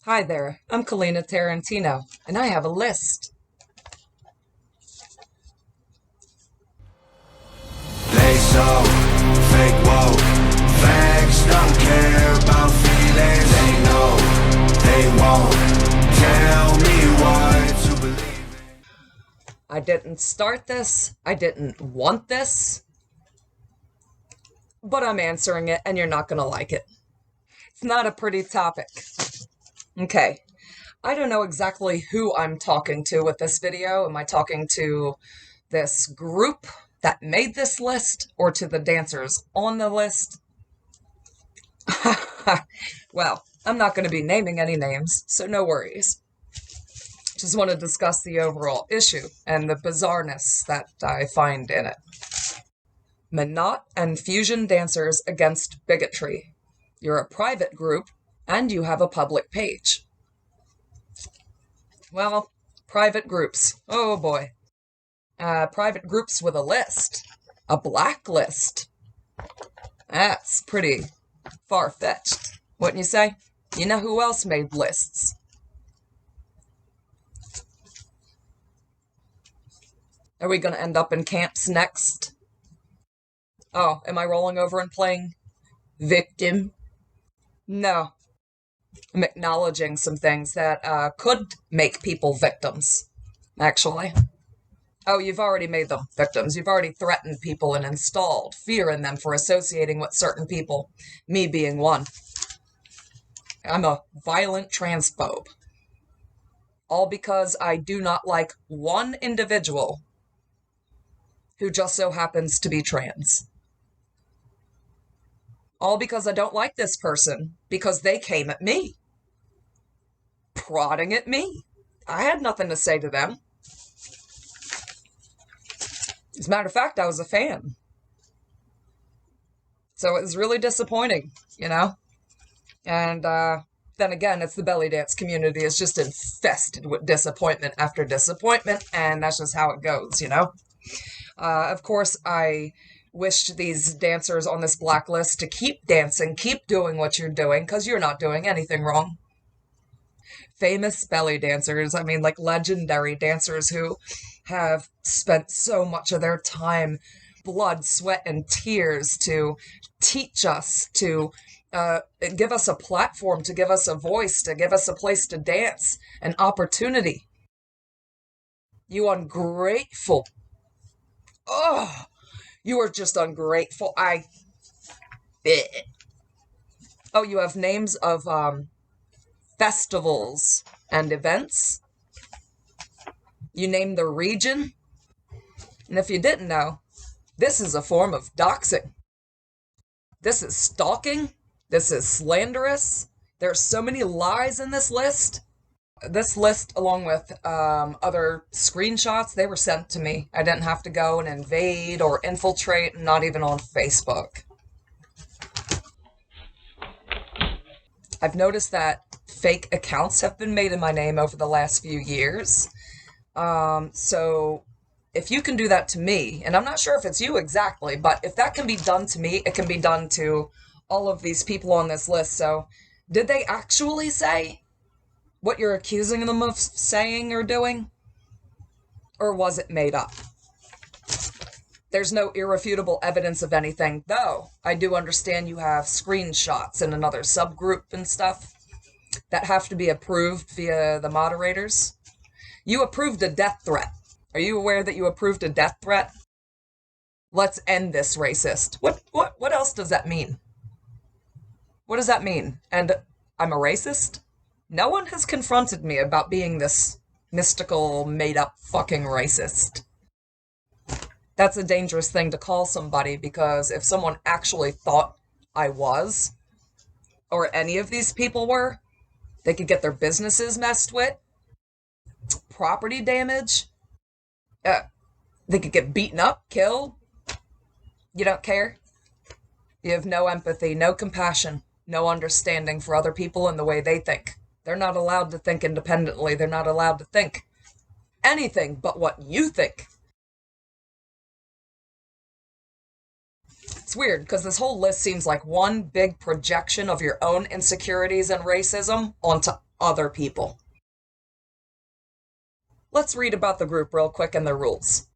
Hi there, I'm Caleena Tarantino, and I have a list. They so fake woke. Facts don't care about feelings. They know they won't tell me what to believe. I didn't start this, I didn't want this, but I'm answering it, and you're not gonna like it. It's not a pretty topic. Okay, I don't know exactly who I'm talking to with this video. Am I talking to this group that made this list, or to the dancers on the list? Well, I'm not going to be naming any names, so no worries. Just want to discuss the overall issue and the bizarreness that I find in it. Minot and Fusion Dancers Against Bigotry. You're a private group, and you have a public page. Well, private groups. Oh boy. Private groups with a list. A blacklist. That's pretty far-fetched, wouldn't you say? You know who else made lists? Are we going to end up in camps next? Oh, am I rolling over and playing victim? No. I'm acknowledging some things that could make people victims, actually. Oh, you've already made them victims. You've already threatened people and installed fear in them for associating with certain people, me being one. I'm a violent transphobe. All because I do not like one individual who just so happens to be trans. All because I don't like this person because they came at me, prodding at me. I had nothing to say to them. As a matter of fact, I was a fan. So it was really disappointing, you know? And then again, it's the Bellydance community. It's just infested with disappointment after disappointment, and that's just how it goes, you know? Of course, I wished these dancers on this blacklist to keep dancing, keep doing what you're doing, because you're not doing anything wrong. Famous belly dancers, I mean, like legendary dancers who have spent so much of their time, blood, sweat, and tears to teach us, to give us a platform, to give us a voice, to give us a place to dance, an opportunity. You ungrateful. Oh, you are just ungrateful. Oh, you have names of festivals and events. You name the region. And if you didn't know, this is a form of doxing. This is stalking. This is slanderous. There's so many lies in this list. This list, along with other screenshots, they were sent to me. I didn't have to go and invade or infiltrate, not even on Facebook. I've noticed that fake accounts have been made in my name over the last few years. So if you can do that to me, and I'm not sure if it's you exactly, but if that can be done to me, it can be done to all of these people on this list. So did they actually say what you're accusing them of saying or doing? Or was it made up? There's no irrefutable evidence of anything, though I do understand you have screenshots in another subgroup and stuff that have to be approved via the moderators. You approved a death threat. Are you aware that you approved a death threat? Let's end this, racist. What else does that mean? What does that mean? And I'm a racist? No one has confronted me about being this mystical, made-up fucking racist. That's a dangerous thing to call somebody, because if someone actually thought I was, or any of these people were, they could get their businesses messed with, property damage, they could get beaten up, killed. You don't care? You have no empathy, no compassion, no understanding for other people and the way they think. They're not allowed to think independently. They're not allowed to think anything but what you think. It's weird, because this whole list seems like one big projection of your own insecurities and racism onto other people. Let's read about the group real quick and their rules.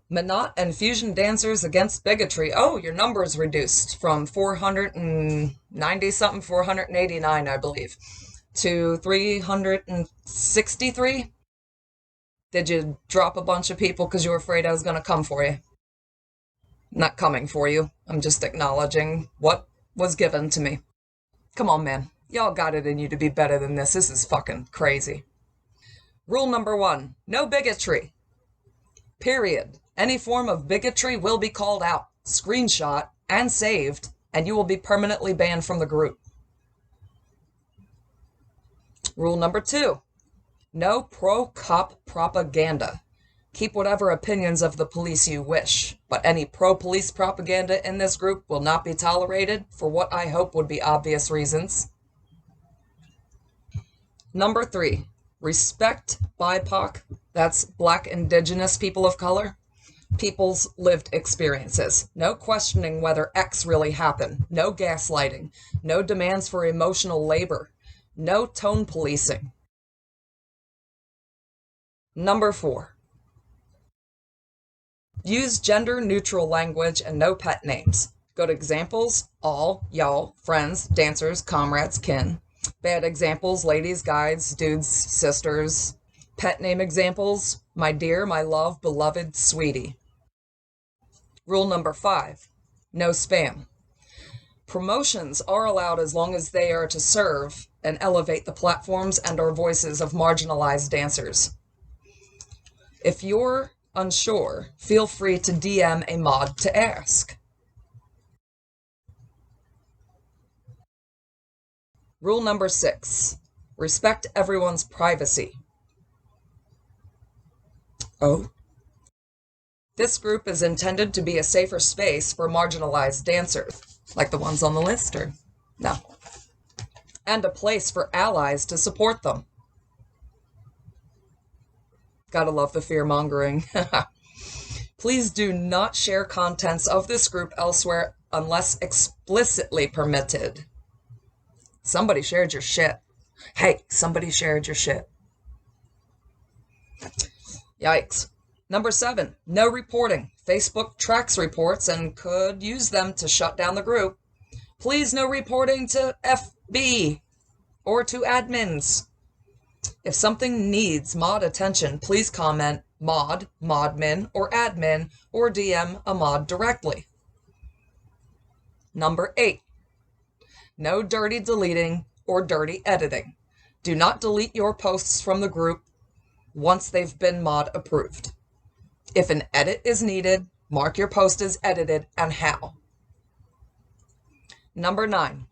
Minot and Fusion Dancers Against Bigotry. Oh, your number is reduced from 490-something, 489, I believe, to 363. Did you drop a bunch of people because you were afraid I was going to come for you? Not coming for you. I'm just acknowledging what was given to me. Come on, man. Y'all got it in you to be better than this. This is fucking crazy. Rule number 1. No bigotry. Period. Any form of bigotry will be called out, screenshot, and saved, and you will be permanently banned from the group. Rule number 2. No pro-cop propaganda. Keep whatever opinions of the police you wish, but any pro-police propaganda in this group will not be tolerated for what I hope would be obvious reasons. Number 3. Respect BIPOC, that's Black, Indigenous, people of color, people's lived experiences. No questioning whether X really happened. No gaslighting. No demands for emotional labor. No tone policing. Number 4. Use gender-neutral language and no pet names. Good examples: all, y'all, friends, dancers, comrades, kin. Bad examples: ladies, guides, dudes, sisters. Pet name examples: my dear, my love, beloved, sweetie. Rule number 5. No spam. Promotions are allowed as long as they are to serve and elevate the platforms and or voices of marginalized dancers. If you're unsure, feel free to DM a mod to ask. Rule number 6. Respect everyone's privacy. Oh. This group is intended to be a safer space for marginalized dancers, like the ones on the list, or no. And a place for allies to support them. Gotta love the fear-mongering. Please do not share contents of this group elsewhere unless explicitly permitted. Somebody shared your shit. Hey, somebody shared your shit. Yikes. Number 7. No reporting. Facebook tracks reports and could use them to shut down the group. Please no reporting to FB or to admins. If something needs mod attention, please comment mod, modmin, or admin, or DM a mod directly. Number 8. No dirty deleting or dirty editing. Do not delete your posts from the group once they've been mod approved. If an edit is needed, mark your post as edited and how. Number 9.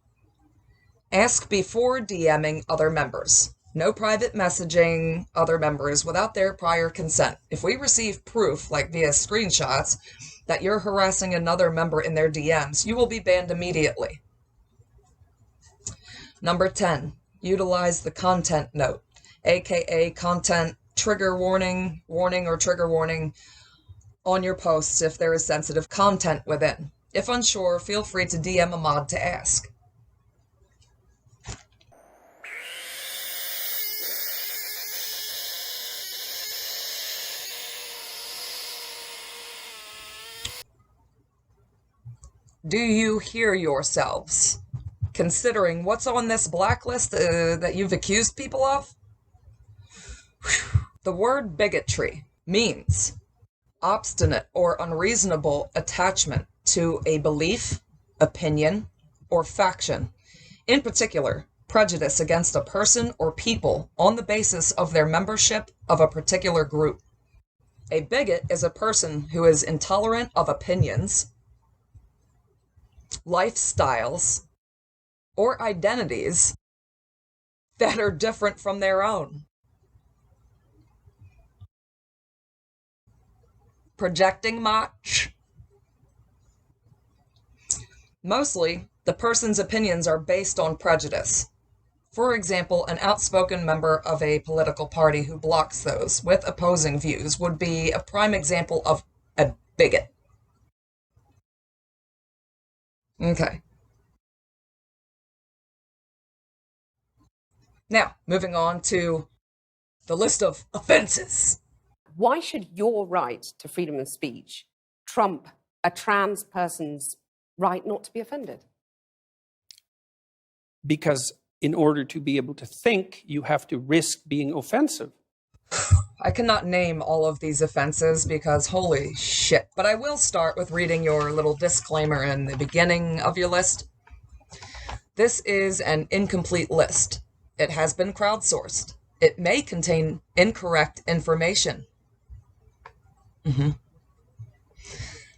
Ask before DMing other members. No private messaging other members without their prior consent. If we receive proof, like via screenshots, that you're harassing another member in their DMs, you will be banned immediately. Number 10. Utilize the content note, aka content trigger warning, or trigger warning on your posts if there is sensitive content within. If unsure, feel free to DM a mod to ask. Do you hear yourselves? Considering what's on this blacklist that you've accused people of? The word bigotry means obstinate or unreasonable attachment to a belief, opinion, or faction. In particular, prejudice against a person or people on the basis of their membership of a particular group. A bigot is a person who is intolerant of opinions, lifestyles, or identities that are different from their own. Projecting much? Mostly, the person's opinions are based on prejudice. For example, an outspoken member of a political party who blocks those with opposing views would be a prime example of a bigot. Okay. Now, moving on to the list of offenses. Why should your right to freedom of speech trump a trans person's right not to be offended? Because in order to be able to think, you have to risk being offensive. I cannot name all of these offenses because holy shit. But I will start with reading your little disclaimer in the beginning of your list. This is an incomplete list. It has been crowdsourced. It may contain incorrect information.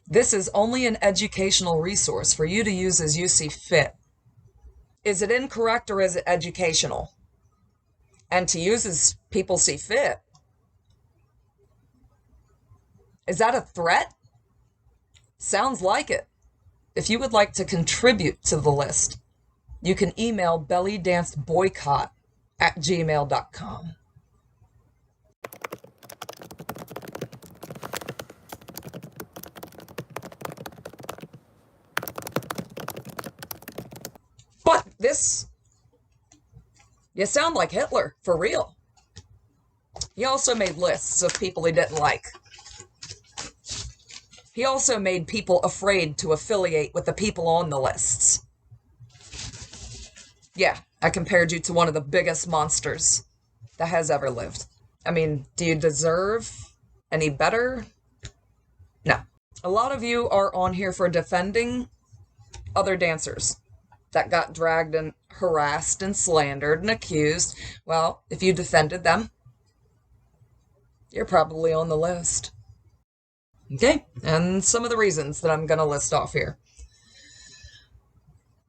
This is only an educational resource for you to use as you see fit. Is it incorrect or is it educational? And to use as people see fit? Is that a threat? Sounds like it. If you would like to contribute to the list, you can email bellydanceboycott@gmail.com. But this... You sound like Hitler, for real. He also made lists of people he didn't like. He also made people afraid to affiliate with the people on the lists. Yeah, I compared you to one of the biggest monsters that has ever lived. I mean, do you deserve any better? No. A lot of you are on here for defending other dancers that got dragged and harassed and slandered and accused. Well, if you defended them, you're probably on the list. Okay, and some of the reasons that I'm going to list off here.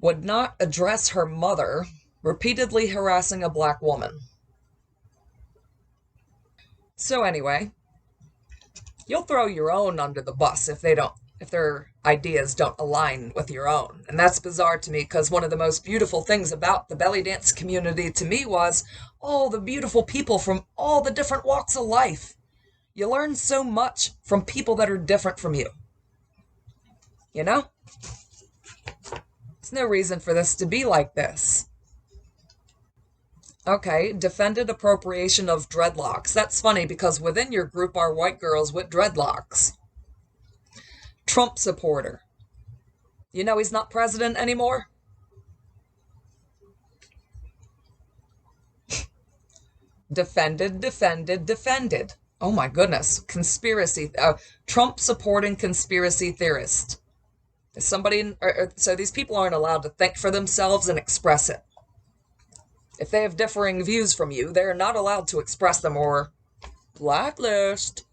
Would not address her mother, repeatedly harassing a black woman. So anyway, you'll throw your own under the bus if their ideas don't align with your own. And that's bizarre to me because one of the most beautiful things about the belly dance community to me was all the beautiful people from all the different walks of life. You learn so much from people that are different from you. You know? There's no reason for this to be like this. Okay, defended appropriation of dreadlocks. That's funny because within your group are white girls with dreadlocks. Trump supporter. You know he's not president anymore? Defended. Oh my goodness. Conspiracy. Trump supporting conspiracy theorist. So these people aren't allowed to think for themselves and express it. If they have differing views from you, they're not allowed to express them or blacklist.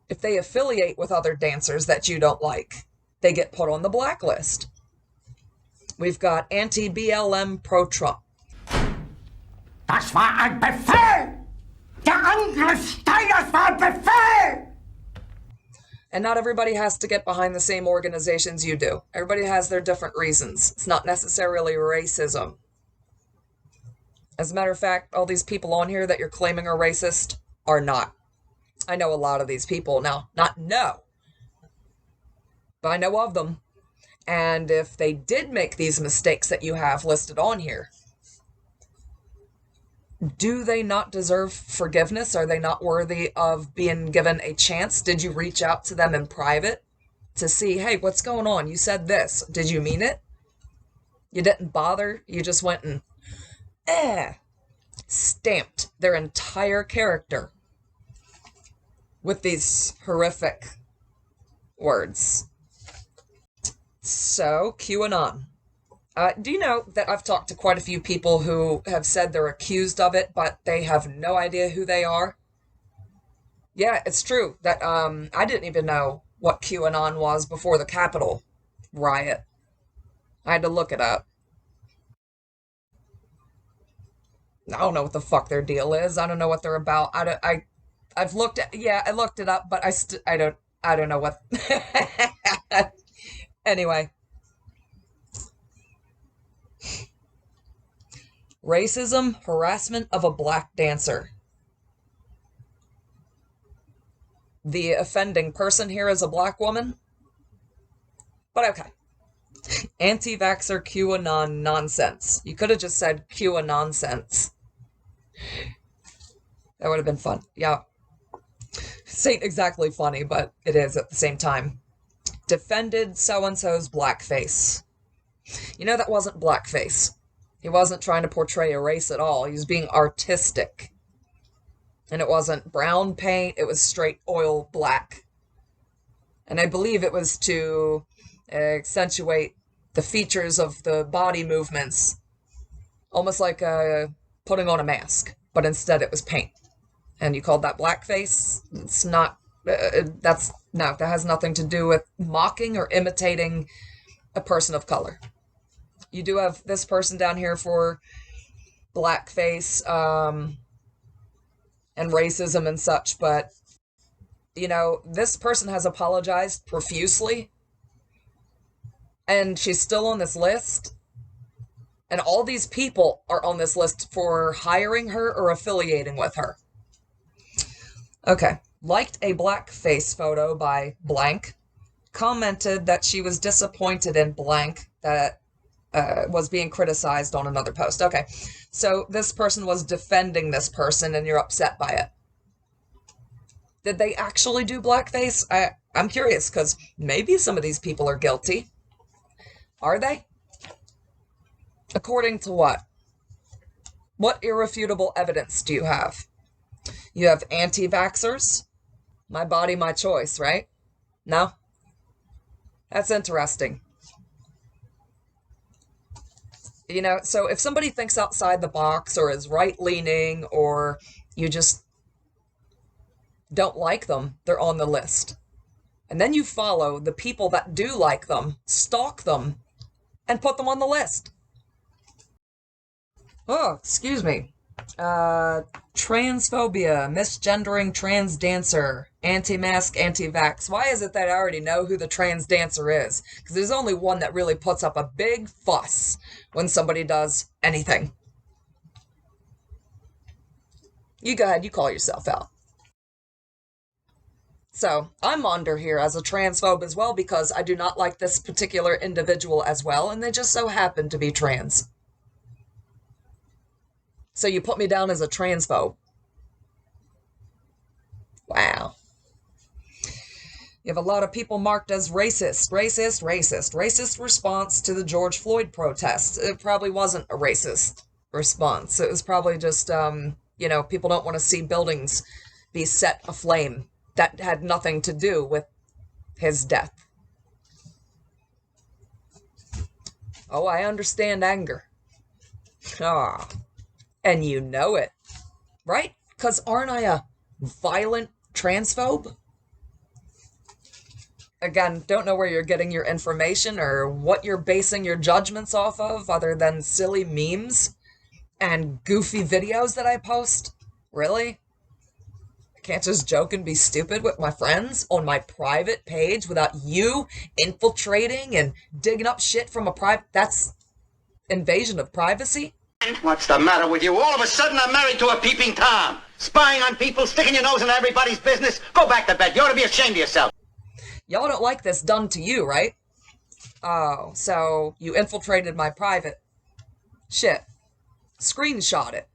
If they affiliate with other dancers that you don't like, they get put on the blacklist. We've got anti-BLM pro-Trump. Das war ein Befehl! Der Angriff Steiners war ein Befehl! And not everybody has to get behind the same organizations you do. Everybody has their different reasons. It's not necessarily racism. As a matter of fact, all these people on here that you're claiming are racist are not. I know a lot of these people. Now, not know, but I know of them. And if they did make these mistakes that you have listed on here, do they not deserve forgiveness? Are they not worthy of being given a chance? Did you reach out to them in private to see, hey, what's going on? You said this. Did you mean it? You didn't bother? You just went and stamped their entire character with these horrific words. So, QAnon. Do you know that I've talked to quite a few people who have said they're accused of it, but they have no idea who they are? Yeah, it's true that I didn't even know what QAnon was before the Capitol riot. I had to look it up. I don't know what the fuck their deal is. I don't know what they're about. I've looked at, yeah, I looked it up, but I don't know what. Anyway. Racism, harassment of a black dancer. The offending person here is a black woman. But okay. Anti-vaxxer QAnon nonsense. You could have just said QAnon nonsense. That would have been fun. Yeah. This ain't exactly funny, but it is at the same time. Defended so-and-so's blackface. You know, that wasn't blackface. He wasn't trying to portray a race at all. He was being artistic. And it wasn't brown paint, it was straight oil black. And I believe it was to accentuate the features of the body movements. Almost like putting on a mask. But instead it was paint. And you called that blackface? It's not... that has nothing to do with mocking or imitating a person of color. You do have this person down here for blackface and racism and such, but, you know, this person has apologized profusely, and she's still on this list, and all these people are on this list for hiring her or affiliating with her. Okay. Liked a blackface photo by blank, commented that she was disappointed in blank that was being criticized on another post. Okay, so this person was defending this person and you're upset by it. Did they actually do blackface? I'm curious, because maybe some of these people are guilty. Are they? According to what? What irrefutable evidence do you have? You have anti-vaxxers? My body, my choice, right? No? That's interesting. You know, so if somebody thinks outside the box or is right-leaning or you just don't like them, they're on the list. And then you follow the people that do like them, stalk them, and put them on the list. Oh, excuse me. Transphobia, misgendering trans dancer, anti-mask, anti-vax. Why is it that I already know who the trans dancer is? Because there's only one that really puts up a big fuss when somebody does anything. You go ahead, you call yourself out. So, I'm under here as a transphobe as well because I do not like this particular individual as well, and they just so happen to be trans. So you put me down as a transphobe. Wow. You have a lot of people marked as racist. Racist response to the George Floyd protests. It probably wasn't a racist response. It was probably just, you know, people don't want to see buildings be set aflame. That had nothing to do with his death. Oh, I understand anger. Ah. And you know it, right? Because aren't I a violent transphobe? Again, don't know where you're getting your information or what you're basing your judgments off of other than silly memes and goofy videos that I post. Really? I can't just joke and be stupid with my friends on my private page without you infiltrating and digging up shit from a private... That's invasion of privacy? What's the matter with you? All of a sudden I'm married to a peeping Tom. Spying on people, sticking your nose in everybody's business. Go back to bed. You ought to be ashamed of yourself. Y'all don't like this done to you, right? Oh, so you infiltrated my private shit. Screenshot it.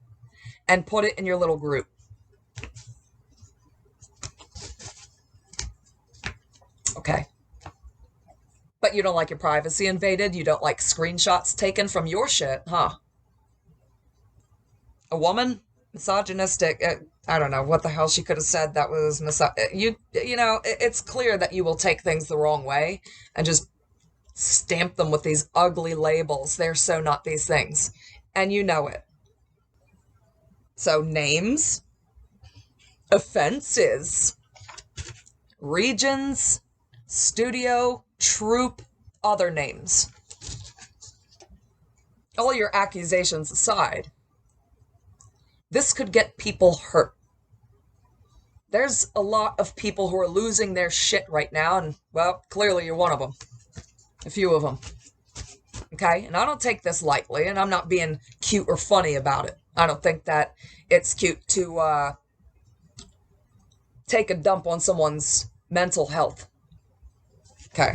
And put it in your little group. Okay. But you don't like your privacy invaded? You don't like screenshots taken from your shit, huh? A woman? Misogynistic. I don't know what the hell she could have said that was you know, it's clear that you will take things the wrong way and just stamp them with these ugly labels. They're so not these things. And you know it. So names, offenses, regions, studio, troupe, other names. All your accusations aside, this could get people hurt. There's a lot of people who are losing their shit right now, and, well, clearly you're one of them. A few of them. Okay? And I don't take this lightly, and I'm not being cute or funny about it. I don't think that it's cute to take a dump on someone's mental health. Okay?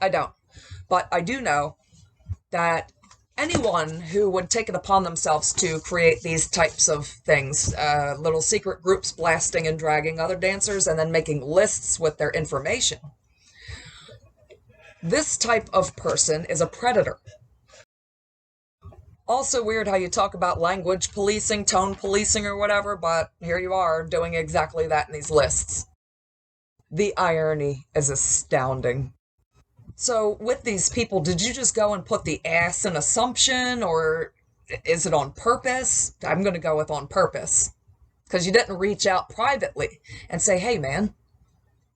I don't. But I do know that anyone who would take it upon themselves to create these types of things, little secret groups blasting and dragging other dancers and then making lists with their information, this type of person is a predator. Also weird how you talk about language policing, tone policing or whatever, but here you are doing exactly that in these lists. The irony is astounding. So with these people, did you just go and put the ass in assumption, or is it on purpose? I'm going to go with on purpose. Because you didn't reach out privately and say, hey man,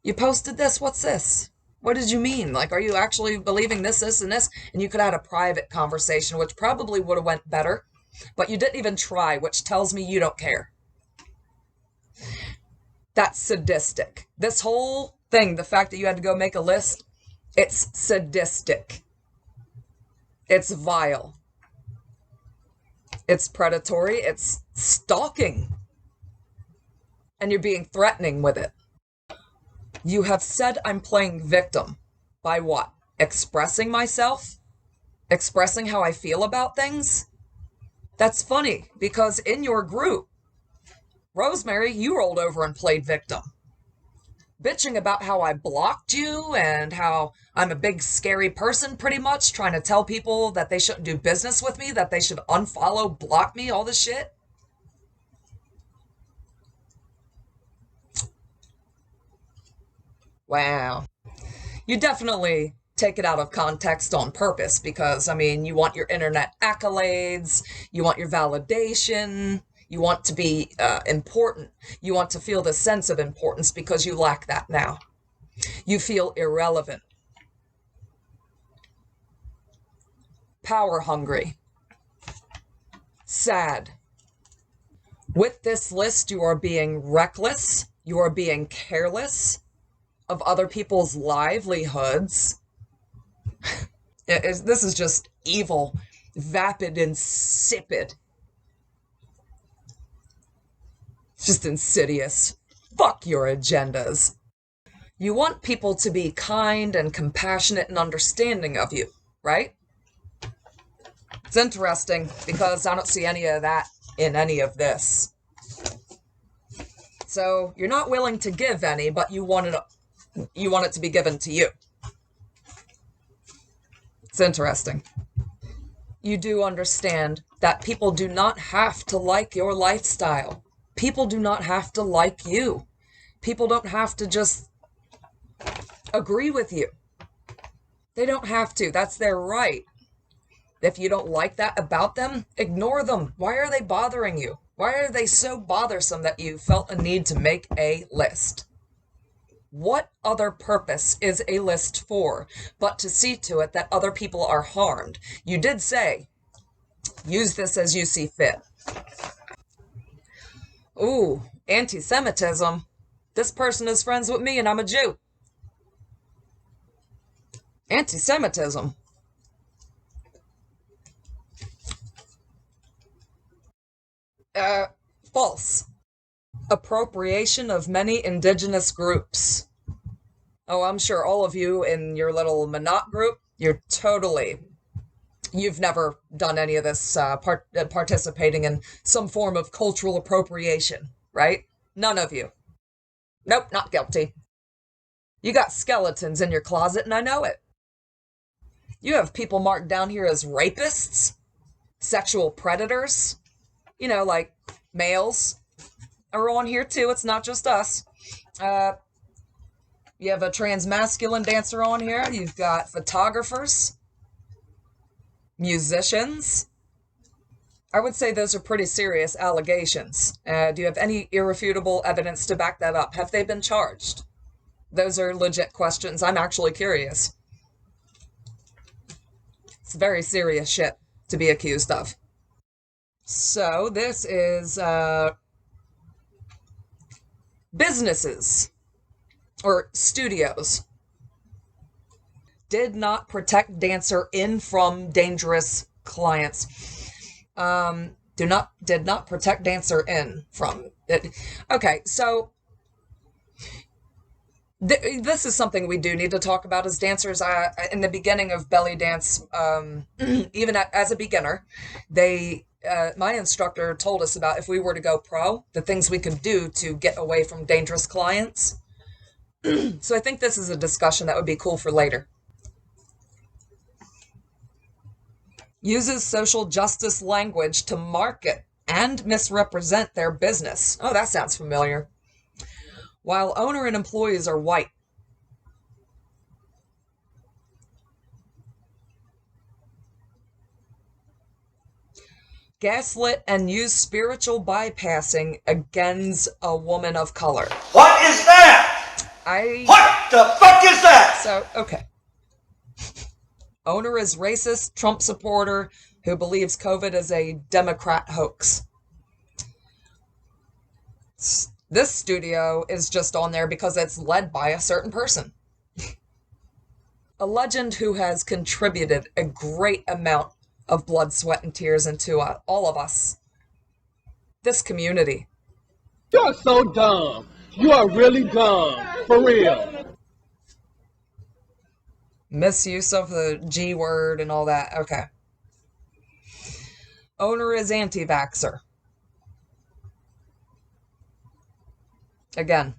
you posted this, what's this? What did you mean? Like, are you actually believing this, this, and this? And you could have had a private conversation, which probably would have went better. But you didn't even try, which tells me you don't care. That's sadistic. This whole thing, the fact that you had to go make a list, it's sadistic. It's vile. It's predatory. It's stalking. And you're being threatening with it. You have said I'm playing victim. By what? Expressing myself? Expressing how I feel about things? That's funny, because in your group, Rosemary, you rolled over and played victim. Bitching about how I blocked you and how I'm a big scary person, pretty much, trying to tell people that they shouldn't do business with me, that they should unfollow, block me, all this shit. Wow. You definitely take it out of context on purpose because, I mean, you want your internet accolades, you want your validation, you want to be important, you want to feel the sense of importance because you lack that now. You feel irrelevant, power hungry, sad. With this list, you are being reckless, you are being careless of other people's livelihoods. This is just evil, vapid, insipid. It's just insidious. Fuck your agendas. You want people to be kind and compassionate and understanding of you, right? It's interesting because I don't see any of that in any of this. So you're not willing to give any, but you want it to be given to you. It's interesting. You do understand that people do not have to like your lifestyle. People do not have to like you. People don't have to just agree with you. They don't have to. That's their right. If you don't like that about them, ignore them. Why are they bothering you? Why are they so bothersome that you felt a need to make a list? What other purpose is a list for but to see to it that other people are harmed? You did say, use this as you see fit. Ooh, anti-Semitism. This person is friends with me and I'm a Jew. Anti-Semitism. False. Appropriation of many indigenous groups. Oh, I'm sure all of you in your little Monot group, you've never done any of this participating in some form of cultural appropriation, right? None of you. Nope, not guilty. You got skeletons in your closet and I know it. You have people marked down here as rapists, sexual predators, like males are on here too. It's not just us. You have a transmasculine dancer on here. You've got photographers, musicians. I would say those are pretty serious allegations. Do you have any irrefutable evidence to back that up? Have they been charged? Those are legit questions. I'm actually curious. It's very serious shit to be accused of. So this is businesses or studios did not protect dancer in from dangerous clients. Did not protect dancer in from it. Okay, so This is something we do need to talk about as dancers. In the beginning of Bellydance, even as a beginner, my instructor told us about if we were to go pro, the things we could do to get away from dangerous clients. So I think this is a discussion that would be cool for later. Uses social justice language to market and misrepresent their business. Oh, that sounds familiar. While owner and employees are white. Gaslit and use spiritual bypassing against a woman of color. What is that? What the fuck is that? So, okay. Owner is racist Trump supporter who believes COVID is a Democrat hoax. This studio is just on there because it's led by a certain person. A legend who has contributed a great amount of blood, sweat, and tears into all of us. This community. You're so dumb. You are really dumb. For real. Misuse of the G word and all that. Okay. Owner is anti-vaxxer. Again.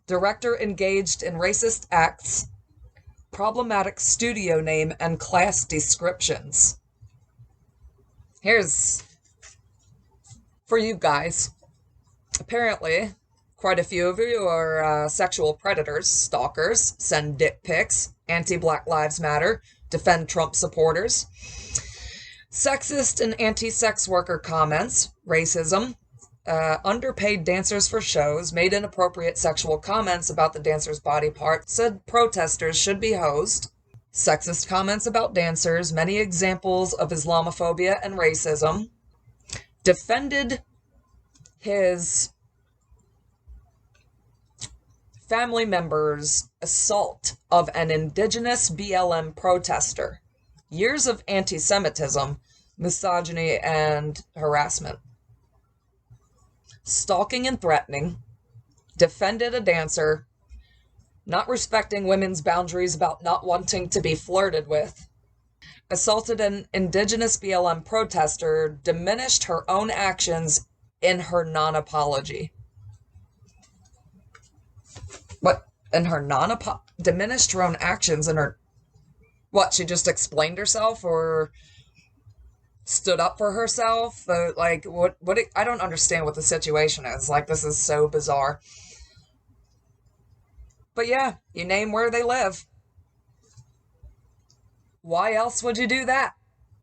Director engaged in racist acts. Problematic studio name and class descriptions. Here's for you guys. Apparently, quite a few of you are sexual predators, stalkers, send dick pics, anti-Black Lives Matter, defend Trump supporters, sexist and anti-sex worker comments, racism, underpaid dancers for shows, made inappropriate sexual comments about the dancer's body part, said protesters should be hosed, sexist comments about dancers, many examples of Islamophobia and racism, defended his family member's assault of an indigenous BLM protester, years of anti-Semitism, misogyny, and harassment. Stalking and threatening, defended a dancer, not respecting women's boundaries about not wanting to be flirted with, assaulted an indigenous BLM protester, diminished her own actions in her non-apology. What? In her diminished her own actions in her... What, she just explained herself or stood up for herself? I don't understand what the situation is. Like, this is so bizarre. But yeah, you name where they live. Why else would you do that?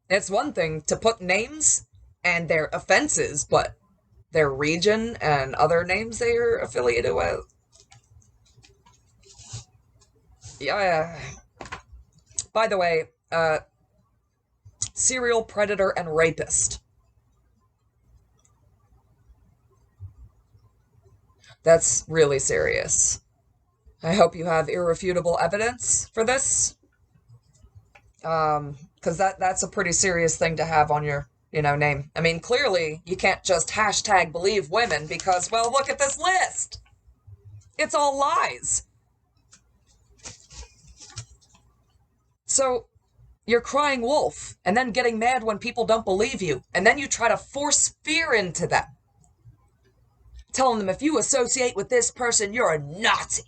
It's one thing to put names and their offenses, but their region and other names they are affiliated with. Yeah. By the way, serial predator and rapist. That's really serious. I hope you have irrefutable evidence for this. Because that's a pretty serious thing to have on your, name. I mean, clearly, you can't just hashtag believe women because, well, look at this list. It's all lies. So, you're crying wolf, and then getting mad when people don't believe you, and then you try to force fear into them. Telling them if you associate with this person, you're a Nazi.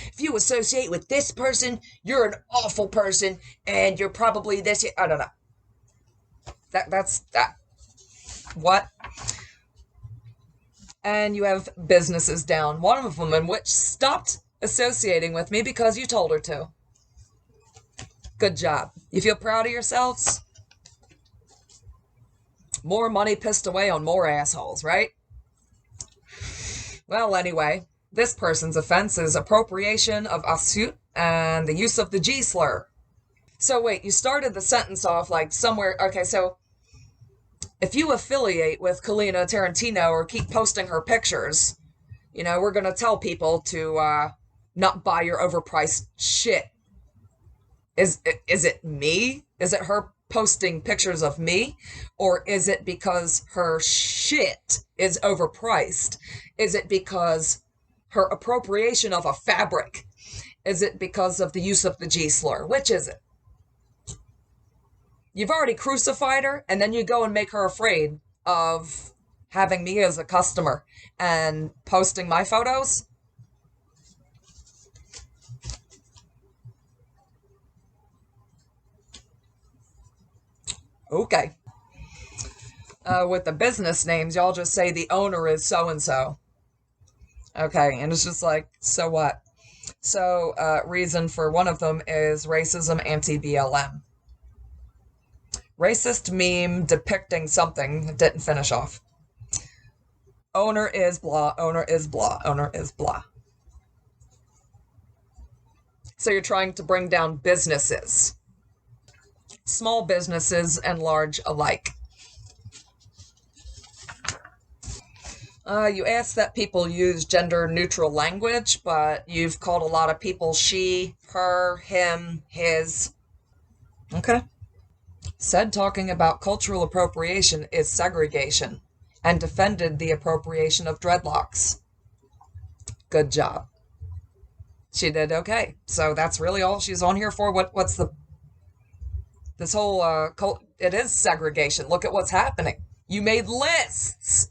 If you associate with this person, you're an awful person, and you're probably this... I don't know. That's that. What? And you have businesses down. One of them in which stopped associating with me because you told her to. Good job. You feel proud of yourselves? More money pissed away on more assholes, right? Well, anyway, this person's offense is appropriation of asut and the use of the G slur. So wait, you started the sentence off like somewhere... Okay, so if you affiliate with Caleena Tarantino or keep posting her pictures, we're going to tell people to not buy your overpriced shit. Is it me? Is it her posting pictures of me? Or is it because her shit is overpriced? Is it because her appropriation of a fabric? Is it because of the use of the G slur? Which is it? You've already crucified her, and then you go and make her afraid of having me as a customer and posting my photos? Okay. With the business names, y'all just say the owner is so-and-so. Okay, and it's just like, so what? So, reason for one of them is racism, anti-BLM. Racist meme depicting something didn't finish off. Owner is blah, owner is blah, owner is blah. So you're trying to bring down businesses. Small businesses and large alike. You asked that people use gender-neutral language, but you've called a lot of people she, her, him, his. Okay. Said talking about cultural appropriation is segregation, and defended the appropriation of dreadlocks. Good job. She did okay. So that's really all she's on here for. What's the... This whole, it is segregation. Look at what's happening. You made lists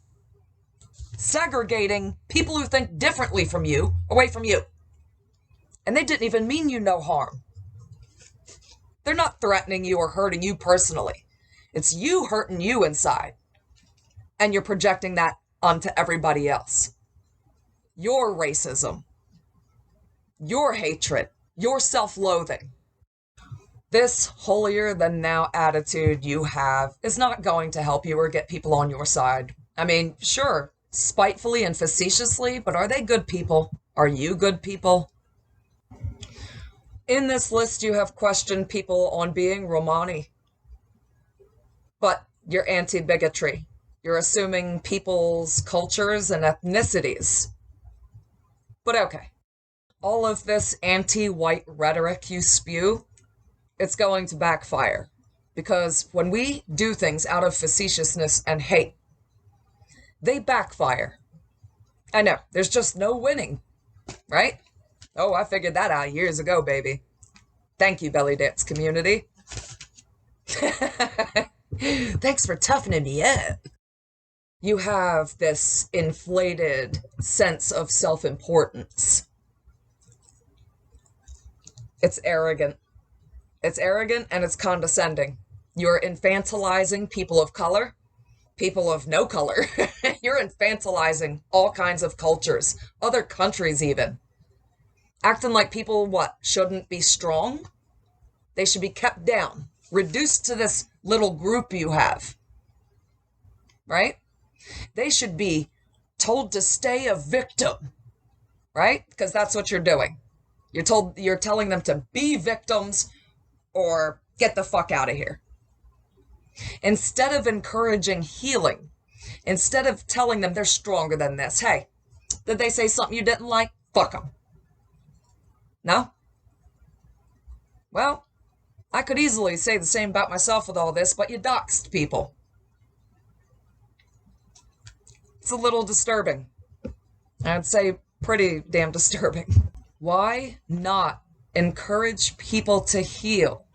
segregating people who think differently from you away from you. And they didn't even mean you no harm. They're not threatening you or hurting you personally. It's you hurting you inside. And you're projecting that onto everybody else. Your racism, your hatred, your self-loathing. This holier-than-thou attitude you have is not going to help you or get people on your side. I mean, sure, spitefully and facetiously, but are they good people? Are you good people? In this list, you have questioned people on being Romani. But you're anti-bigotry. You're assuming people's cultures and ethnicities. But okay. All of this anti-white rhetoric you spew, it's going to backfire. Because when we do things out of facetiousness and hate, they backfire. I know, there's just no winning, right? Oh, I figured that out years ago, baby. Thank you, Bellydance community. Thanks for toughening me up. You have this inflated sense of self-importance. It's arrogant. It's arrogant and it's condescending. You're infantilizing people of color, people of no color. You're infantilizing all kinds of cultures, other countries even. Acting like people, what, shouldn't be strong? They should be kept down, reduced to this little group you have. Right? They should be told to stay a victim. Right? Because that's what you're doing. You're telling them to be victims or get the fuck out of here. Instead of encouraging healing, instead of telling them they're stronger than this, hey, did they say something you didn't like? Fuck them. No? Well, I could easily say the same about myself with all this, but you doxed people. It's a little disturbing. I'd say pretty damn disturbing. Why not encourage people to heal?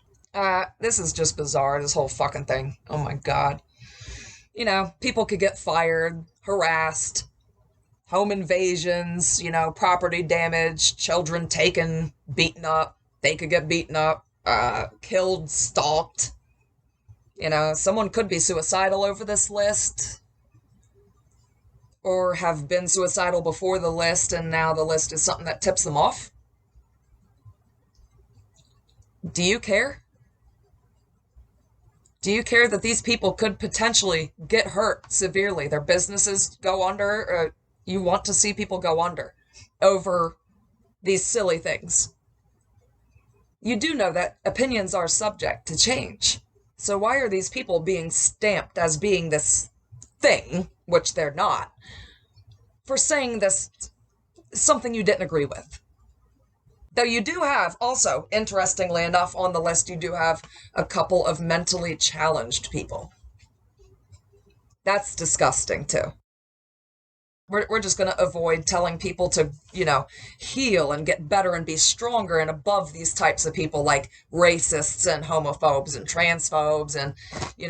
This is just bizarre, this whole fucking thing. Oh my God. You know, people could get fired, harassed, home invasions, you know, property damage, children taken, beaten up. They could get beaten up, killed, stalked. You know, someone could be suicidal over this list. Or have been suicidal before the list, and now the list is something that tips them off. Do you care? Do you care that these people could potentially get hurt severely? Their businesses go under. You want to see people go under over these silly things. You do know that opinions are subject to change. So why are these people being stamped as being this thing, which they're not, for saying this, something you didn't agree with? Though you do have, also, interestingly enough, on the list, you do have a couple of mentally challenged people. That's disgusting, too. We're just going to avoid telling people to, heal and get better and be stronger and above these types of people like racists and homophobes and transphobes and,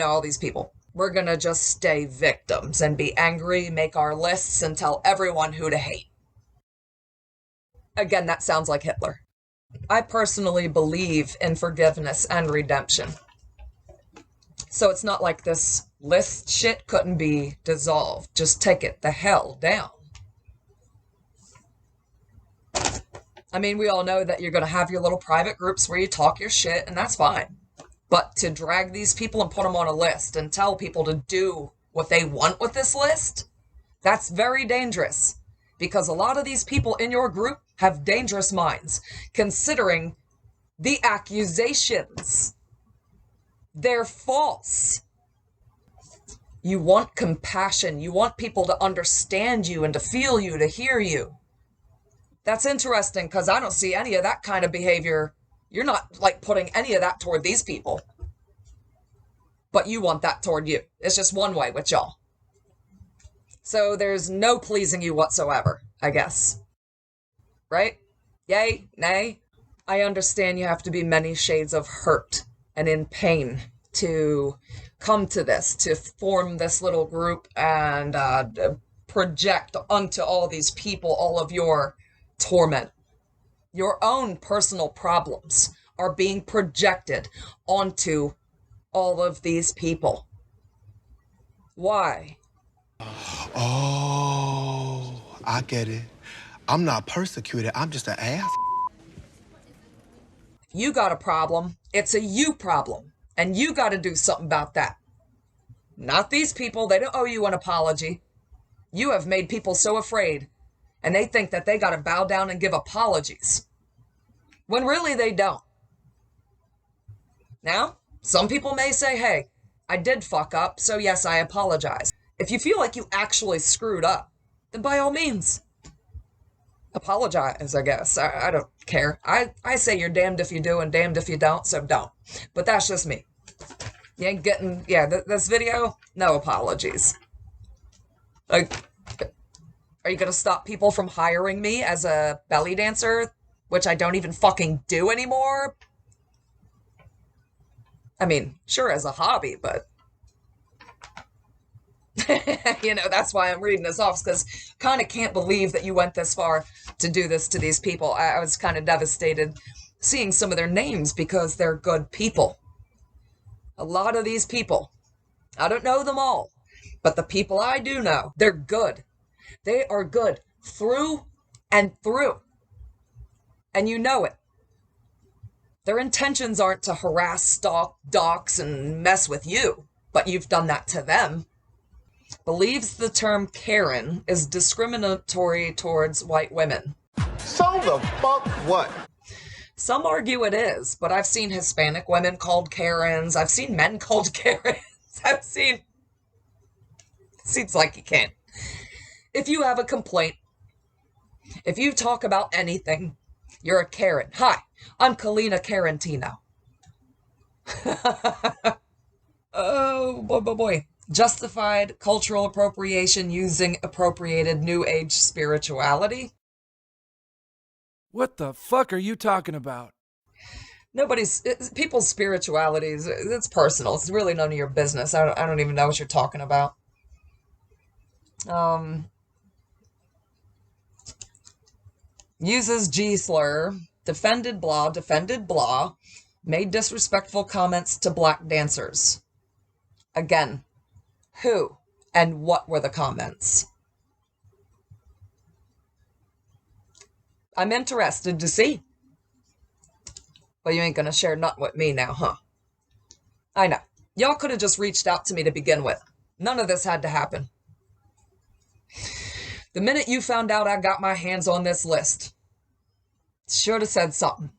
all these people. We're going to just stay victims and be angry, make our lists, and tell everyone who to hate. Again, that sounds like Hitler. I personally believe in forgiveness and redemption. So it's not like this list shit couldn't be dissolved. Just take it the hell down. I mean, we all know that you're going to have your little private groups where you talk your shit, and that's fine. But to drag these people and put them on a list and tell people to do what they want with this list, that's very dangerous. Because a lot of these people in your group have dangerous minds, considering the accusations. They're false. You want compassion. You want people to understand you and to feel you, to hear you. That's interesting because I don't see any of that kind of behavior. You're not like putting any of that toward these people. But you want that toward you. It's just one way with y'all. So there's no pleasing you whatsoever, I guess. Right? Yay? Nay? I understand you have to be many shades of hurt and in pain to come to this, to form this little group and project onto all these people all of your torment. Your own personal problems are being projected onto all of these people. Why? Oh, I get it. I'm not persecuted. I'm just an ass. You got a problem. It's a you problem. And you got to do something about that. Not these people. They don't owe you an apology. You have made people so afraid. And they think that they got to bow down and give apologies. When really they don't. Now, some people may say, hey, I did fuck up, so yes, I apologize. If you feel like you actually screwed up, then by all means, apologize, I guess. I don't care. I say you're damned if you do and damned if you don't, so don't. But that's just me. You ain't getting, this video, no apologies. Like, are you going to stop people from hiring me as a belly dancer, which I don't even fucking do anymore? I mean, sure, as a hobby, but that's why I'm reading this off, because kind of can't believe that you went this far to do this to these people. I was kind of devastated seeing some of their names because they're good people. A lot of these people, I don't know them all, but the people I do know, they're good. They are good through and through. And you know it. Their intentions aren't to harass, stalk, dox, and mess with you, but you've done that to them. Believes the term Karen is discriminatory towards white women. So the fuck what? Some argue it is, but I've seen Hispanic women called Karens. I've seen men called Karens. Seems like you can't. If you have a complaint, if you talk about anything, you're a Karen. Hi, I'm Caleena Tarantino. Oh, boy. Justified cultural appropriation using appropriated New Age spirituality. What the fuck are you talking about? People's spiritualities, it's personal. It's really none of your business. I don't even know what you're talking about. Uses G-slur, defended blah, made disrespectful comments to black dancers. Again, who and what were the comments? I'm interested to see. But you ain't gonna share nothing with me now, huh? I know. Y'all could have just reached out to me to begin with. None of this had to happen. The minute you found out I got my hands on this list, should have said something.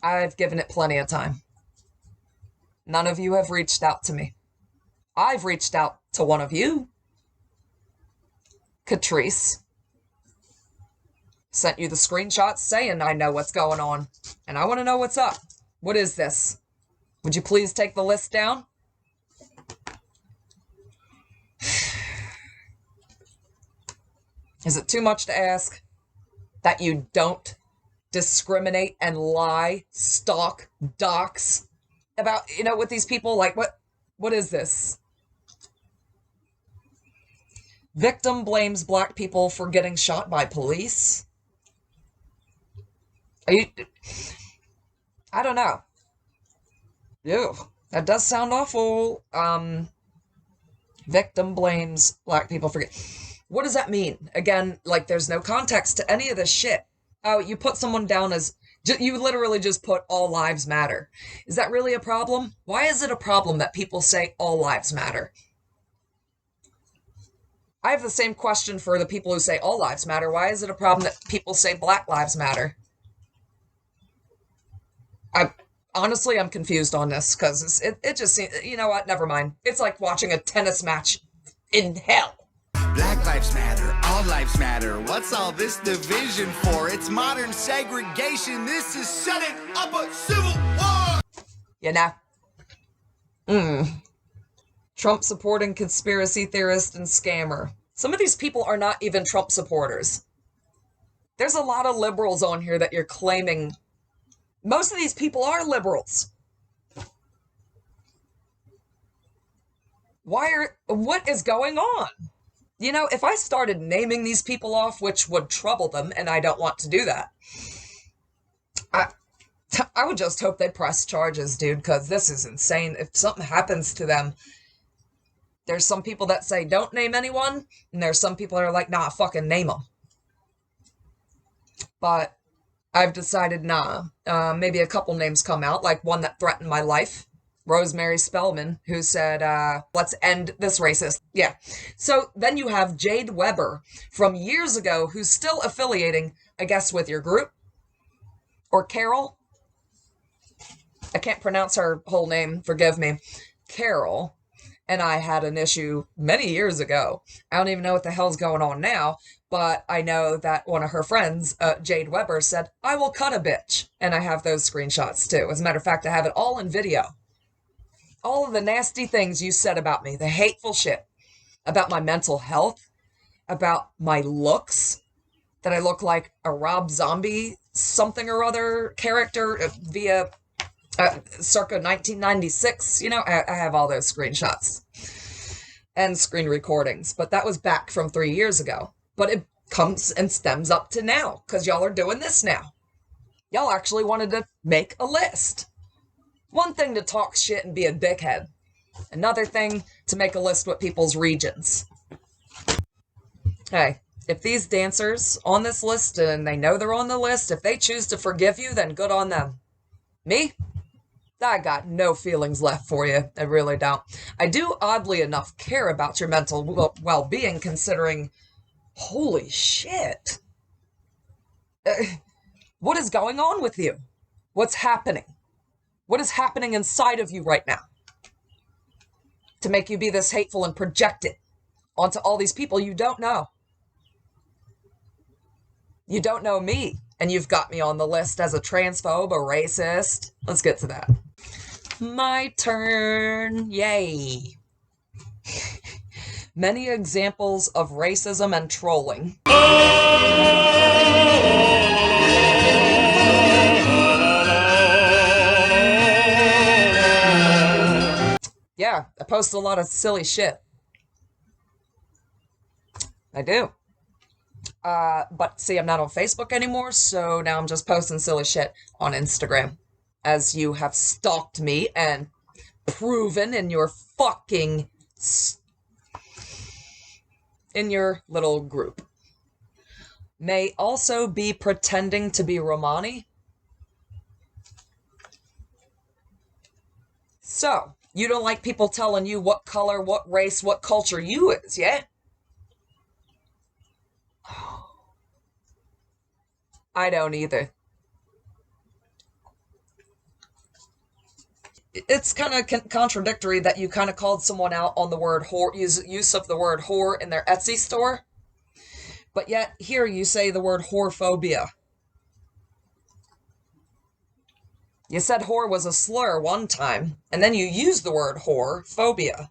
I've given it plenty of time. None of you have reached out to me. I've reached out to one of you. Catrice. Sent you the screenshots saying I know what's going on. And I want to know what's up. What is this? Would you please take the list down? Is it too much to ask that you don't discriminate and lie, stalk, dox about, with these people? Like, what is this? Victim blames black people for getting shot by police. I don't know. Ew, that does sound awful. Victim blames black people for what does that mean? Again, like, there's no context to any of this shit. Oh, you put someone down as, you literally just put all lives matter. Is that really a problem? Why is it a problem that people say all lives matter? I have the same question for the people who say all lives matter. Why is it a problem that people say Black lives matter? Honestly, I'm confused on this, because it just seems, you know what, never mind. It's like watching a tennis match in hell. Black lives matter, all lives matter. What's all this division for? It's modern segregation. This is setting up a civil war. You know? Trump supporting conspiracy theorist and scammer. Some of these people are not even Trump supporters. There's a lot of liberals on here that you're claiming. Most of these people are liberals. What is going on? If I started naming these people off, which would trouble them, and I don't want to do that, I would just hope they press charges, dude, because this is insane. If something happens to them, there's some people that say don't name anyone, and there's some people that are like, nah, fucking name them. But I've decided, nah. Maybe a couple names come out, like one that threatened my life. Rosemary Spellman, who said, let's end this racist. Yeah. So then you have Jade Weber from years ago, who's still affiliating, I guess, with your group. Or Carol. I can't pronounce her whole name, forgive me. Carol and I had an issue many years ago. I don't even know what the hell's going on now, but I know that one of her friends, Jade Weber, said, I will cut a bitch. And I have those screenshots too. As a matter of fact, I have it all in video. All of the nasty things you said about me, the hateful shit, about my mental health, about my looks, that I look like a Rob Zombie something or other character via circa 1996. I have all those screenshots and screen recordings, but that was back from 3 years ago. But it comes and stems up to now, because y'all are doing this now. Y'all actually wanted to make a list. One thing to talk shit and be a dickhead. Another thing to make a list with people's regions. Hey, if these dancers on this list, and they know they're on the list, if they choose to forgive you, then good on them. Me? I got no feelings left for you. I really don't. I do, oddly enough, care about your mental well-being, considering, holy shit. What is going on with you? What's happening? What is happening inside of you right now to make you be this hateful and project it onto all these people you don't know? You don't know me, and you've got me on the list as a transphobe, a racist. Let's get to that. My turn. Yay. Many examples of racism and trolling. Yeah, I post a lot of silly shit. I do. But see, I'm not on Facebook anymore, so now I'm just posting silly shit on Instagram. As you have stalked me and proven in your fucking... in your little group. May also be pretending to be Romani. So, you don't like people telling you what color, what race, what culture you is, yeah? I don't either. It's kind of contradictory that you kind of called someone out on the word whore, use of the word whore in their Etsy store, but yet here you say the word whorephobia. You said whore was a slur one time, and then you used the word whore phobia.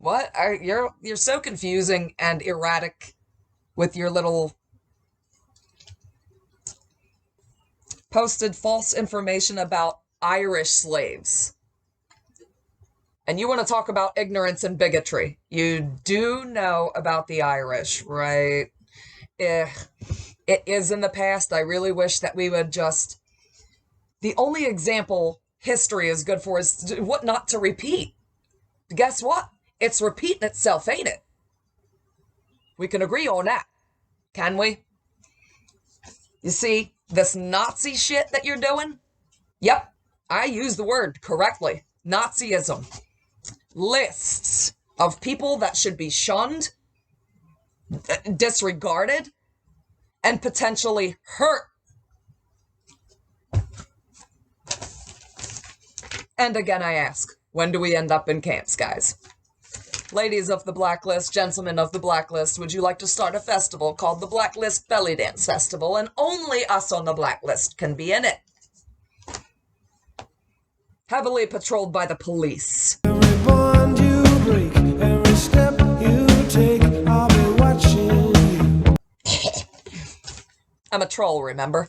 What? You're so confusing and erratic with your little posted false information about Irish slaves. And you want to talk about ignorance and bigotry. You do know about the Irish, right? It is in the past. I really wish that we would just... The only example history is good for is what not to repeat. Guess what? It's repeating itself, ain't it? We can agree on that, can we? You see, this Nazi shit that you're doing? Yep, I use the word correctly. Nazism. Lists of people that should be shunned, disregarded, and potentially hurt. And again, I ask, when do we end up in camps, guys? Ladies of the Blacklist, gentlemen of the Blacklist, would you like to start a festival called the Blacklist Bellydance Festival, and only us on the Blacklist can be in it? Heavily patrolled by the police. Every bond you break, every step you take, I'll be watching you. I'm a troll, remember?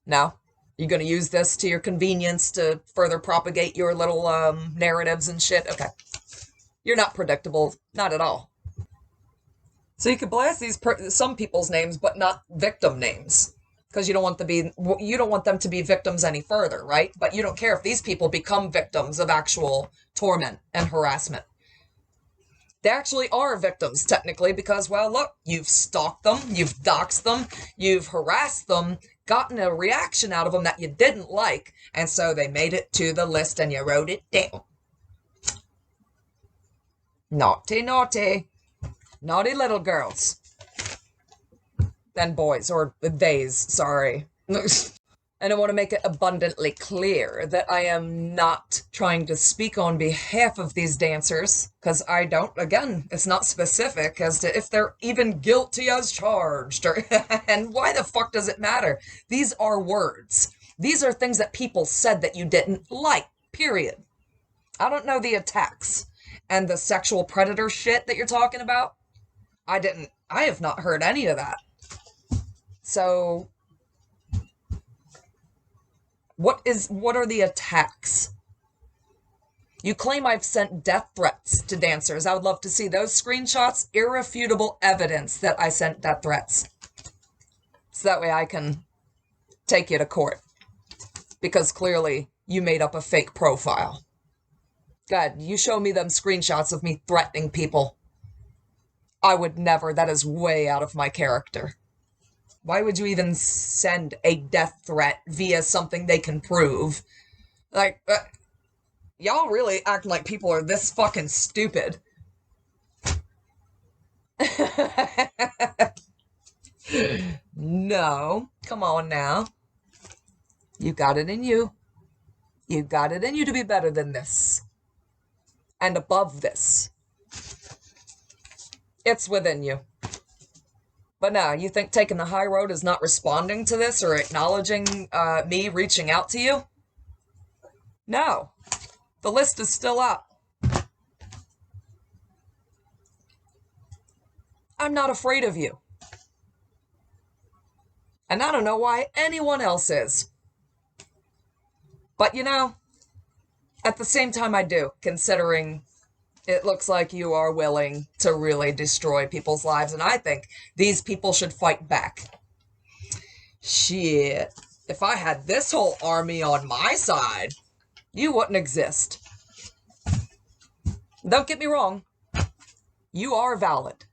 No? You gonna use this to your convenience to further propagate your little narratives and shit? Okay. You're not predictable. Not at all. So you could blast these some people's names, but not victim names. Because you don't want them to be victims any further, right? But you don't care if these people become victims of actual torment and harassment. They actually are victims, technically, because, well, look, you've stalked them, you've doxed them, you've harassed them, gotten a reaction out of them that you didn't like, and so they made it to the list and you wrote it down. Naughty, naughty. Naughty little girls. And boys, or theys, sorry. And I want to make it abundantly clear that I am not trying to speak on behalf of these dancers, because I don't, again, it's not specific as to if they're even guilty as charged, or and why the fuck does it matter? These are words. These are things that people said that you didn't like, period. I don't know the attacks and the sexual predator shit that you're talking about. I have not heard any of that. So, what are the attacks? You claim I've sent death threats to dancers. I would love to see those screenshots, irrefutable evidence that I sent death threats. So that way I can take you to court. Because clearly you made up a fake profile. God, you show me them screenshots of me threatening people. I would never. That is way out of my character. Why would you even send a death threat via something they can prove? Like, y'all really act like people are this fucking stupid. No. Come on now. You got it in you. You got it in you to be better than this. And above this. It's within you. But no, you think taking the high road is not responding to this or acknowledging me reaching out to you? No. The list is still up. I'm not afraid of you. And I don't know why anyone else is. But you know, at the same time I do, considering it looks like you are willing to really destroy people's lives, and I think these people should fight back. Shit. If I had this whole army on my side, you wouldn't exist. Don't get me wrong. You are valid.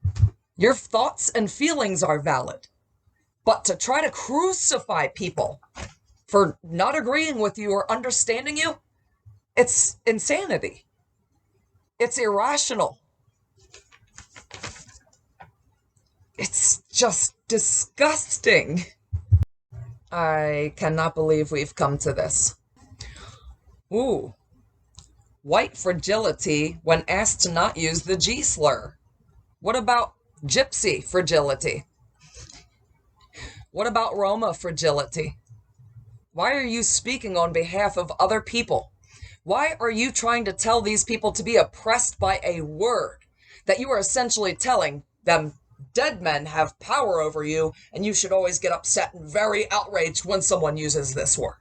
Your thoughts and feelings are valid. But to try to crucify people for not agreeing with you or understanding you, it's insanity. It's irrational. It's just disgusting. I cannot believe we've come to this. Ooh. White fragility when asked to not use the G slur. What about gypsy fragility? What about Roma fragility? Why are you speaking on behalf of other people Why are you trying to tell these people to be oppressed by a word that you are essentially telling them dead men have power over you and you should always get upset and very outraged when someone uses this word?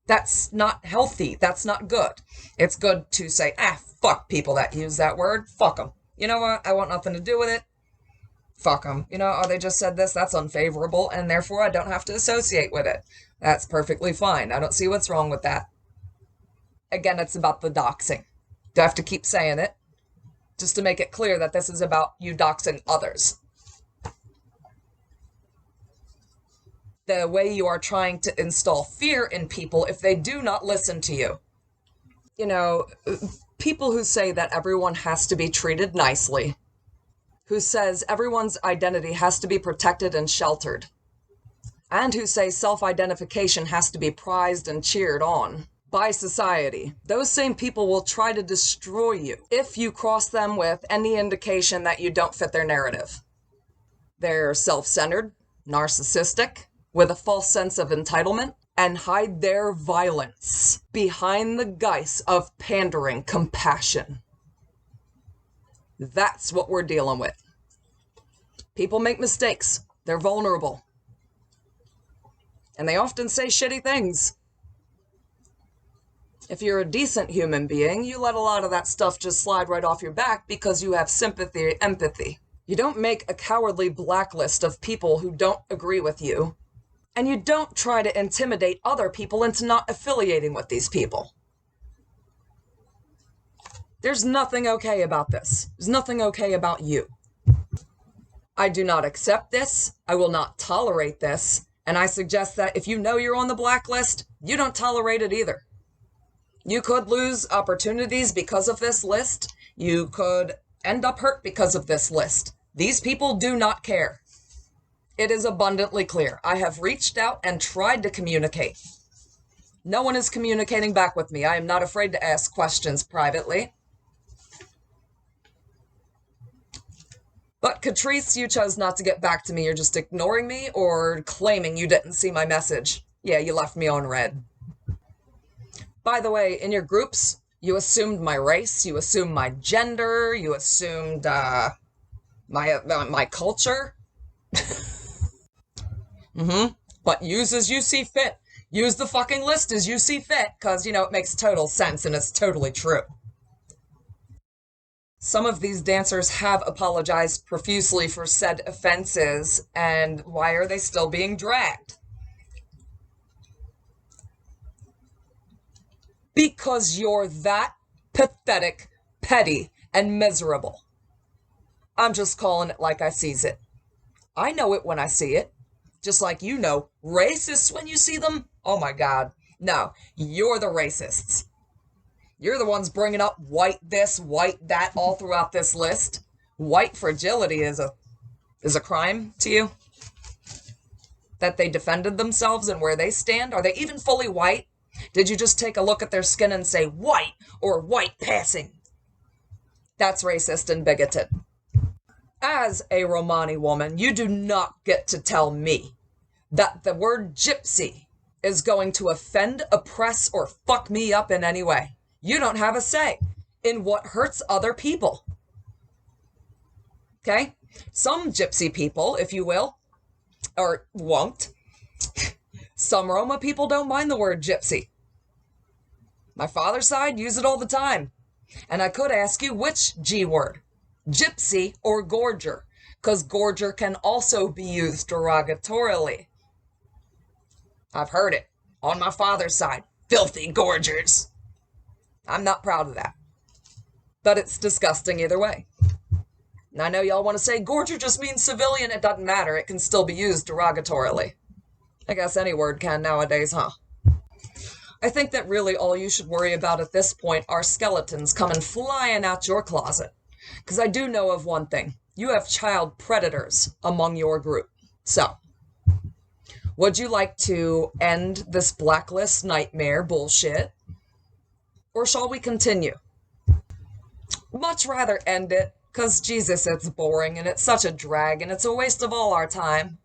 That's not healthy. That's not good. It's good to say, fuck people that use that word. Fuck them. You know what? I want nothing to do with it. Fuck them. You know, oh, they just said this. That's unfavorable, and therefore I don't have to associate with it. That's perfectly fine. I don't see what's wrong with that. Again, it's about the doxing. Do I have to keep saying it? Just to make it clear that this is about you doxing others. The way you are trying to install fear in people if they do not listen to you. You know, people who say that everyone has to be treated nicely, who says everyone's identity has to be protected and sheltered, and who say self-identification has to be prized and cheered on by society. Those same people will try to destroy you if you cross them with any indication that you don't fit their narrative. They're self-centered, narcissistic, with a false sense of entitlement, and hide their violence behind the guise of pandering compassion. That's what we're dealing with. People make mistakes. They're vulnerable. And they often say shitty things. If you're a decent human being, you let a lot of that stuff just slide right off your back because you have sympathy, empathy. You don't make a cowardly blacklist of people who don't agree with you. And you don't try to intimidate other people into not affiliating with these people. There's nothing okay about this. There's nothing okay about you. I do not accept this. I will not tolerate this. And I suggest that if you know you're on the blacklist, you don't tolerate it either. You could lose opportunities because of this list. You could end up hurt because of this list. These people do not care. It is abundantly clear. I have reached out and tried to communicate. No one is communicating back with me. I am not afraid to ask questions privately. But Catrice, you chose not to get back to me. You're just ignoring me or claiming you didn't see my message. Yeah, you left me on red. By the way, in your groups, you assumed my race, you assumed my gender, you assumed my culture. But use as you see fit. Use the fucking list as you see fit, because, you know, it makes total sense and it's totally true. Some of these dancers have apologized profusely for said offenses, and why are they still being dragged? Because you're that pathetic, petty, and miserable. I'm just calling it like I sees it. I know it when I see it. Just like you know racists when you see them. Oh my God. No, you're the racists. You're the ones bringing up white this, white that all throughout this list. White fragility is a crime to you? That they defended themselves and where they stand? Are they even fully white? Did you just take a look at their skin and say white or white passing? That's racist and bigoted. As a Romani woman, you do not get to tell me that the word gypsy is going to offend, oppress, or fuck me up in any way. You don't have a say in what hurts other people. Okay? Some gypsy people, if you will, or won't. Some Roma people don't mind the word gypsy. My father's side use it all the time. And I could ask you which G word, gypsy or gorger, because gorger can also be used derogatorily. I've heard it on my father's side. Filthy gorgers. I'm not proud of that. But it's disgusting either way. And I know y'all want to say gorger just means civilian. It doesn't matter. It can still be used derogatorily. I guess any word can nowadays, huh? I think that really all you should worry about at this point are skeletons coming flying out your closet. Because I do know of one thing. You have child predators among your group. So, would you like to end this blacklist nightmare bullshit? Or shall we continue? Much rather end it, because Jesus, it's boring and it's such a drag and it's a waste of all our time.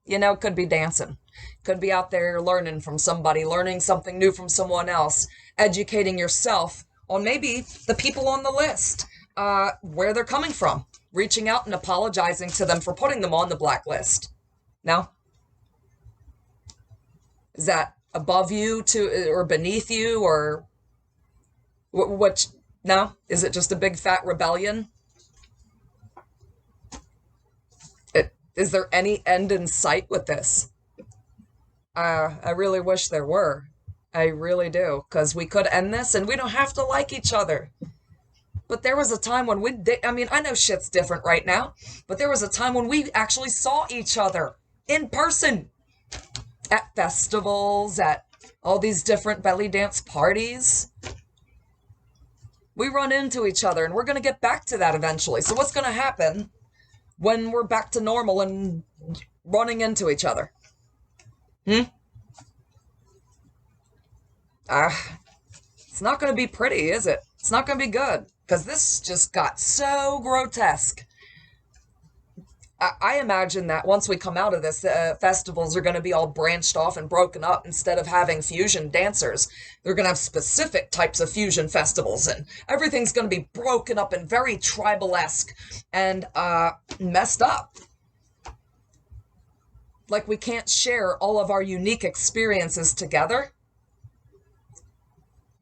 You know, could be dancing. Could be out there learning from somebody, learning something new from someone else, educating yourself on maybe the people on the list, where they're coming from, reaching out and apologizing to them for putting them on the blacklist. No? Is that above you or beneath you or what? No? Is it just a big fat rebellion? Is there any end in sight with this? I really wish there were. I really do, because we could end this and we don't have to like each other. But there was a time when I know shit's different right now, but there was a time when we actually saw each other in person at festivals, at all these different belly dance parties. We run into each other, and we're going to get back to that eventually. So what's going to happen when we're back to normal and running into each other? It's not going to be pretty, is it? It's not going to be good, because this just got so grotesque. I imagine that once we come out of this, festivals are going to be all branched off and broken up. Instead of having fusion dancers, they're going to have specific types of fusion festivals, and everything's going to be broken up and very tribal-esque and messed up. Like we can't share all of our unique experiences together.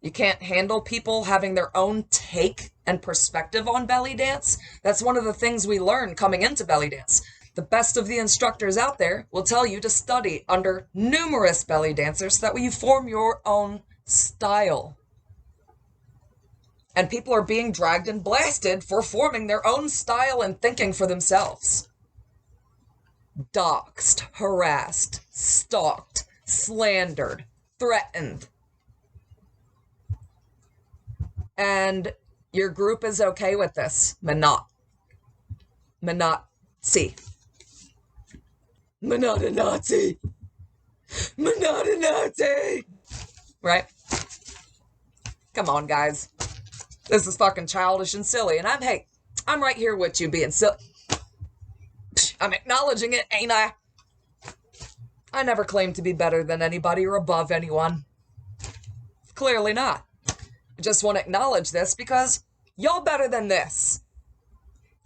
You can't handle people having their own take and perspective on belly dance. That's one of the things we learn coming into belly dance. The best of the instructors out there will tell you to study under numerous belly dancers so that way you form your own style. And people are being dragged and blasted for forming their own style and thinking for themselves. Doxed, harassed, stalked, slandered, threatened. And your group is okay with this. Manat. See. Manat a Nazi. Manat a Nazi. Right? Come on, guys. This is fucking childish and silly. And I'm right here with you being silly. I'm acknowledging it, ain't I? I never claimed to be better than anybody or above anyone. Clearly not. I just want to acknowledge this because y'all better than this.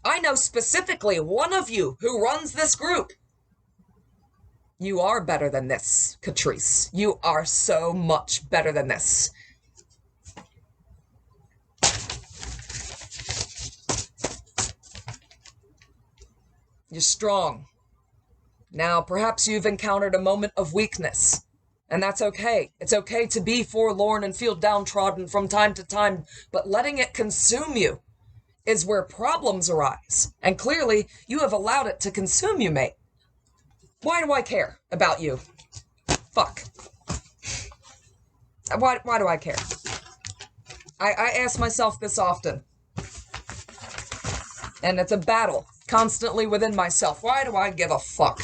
I know specifically one of you who runs this group. You are better than this, Catrice. You are so much better than this. You're strong. Now, perhaps you've encountered a moment of weakness. And that's okay. It's okay to be forlorn and feel downtrodden from time to time, but letting it consume you is where problems arise. And clearly, you have allowed it to consume you, mate. Why do I care about you? Fuck. Why do I care? I ask myself this often. And it's a battle constantly within myself. Why do I give a fuck?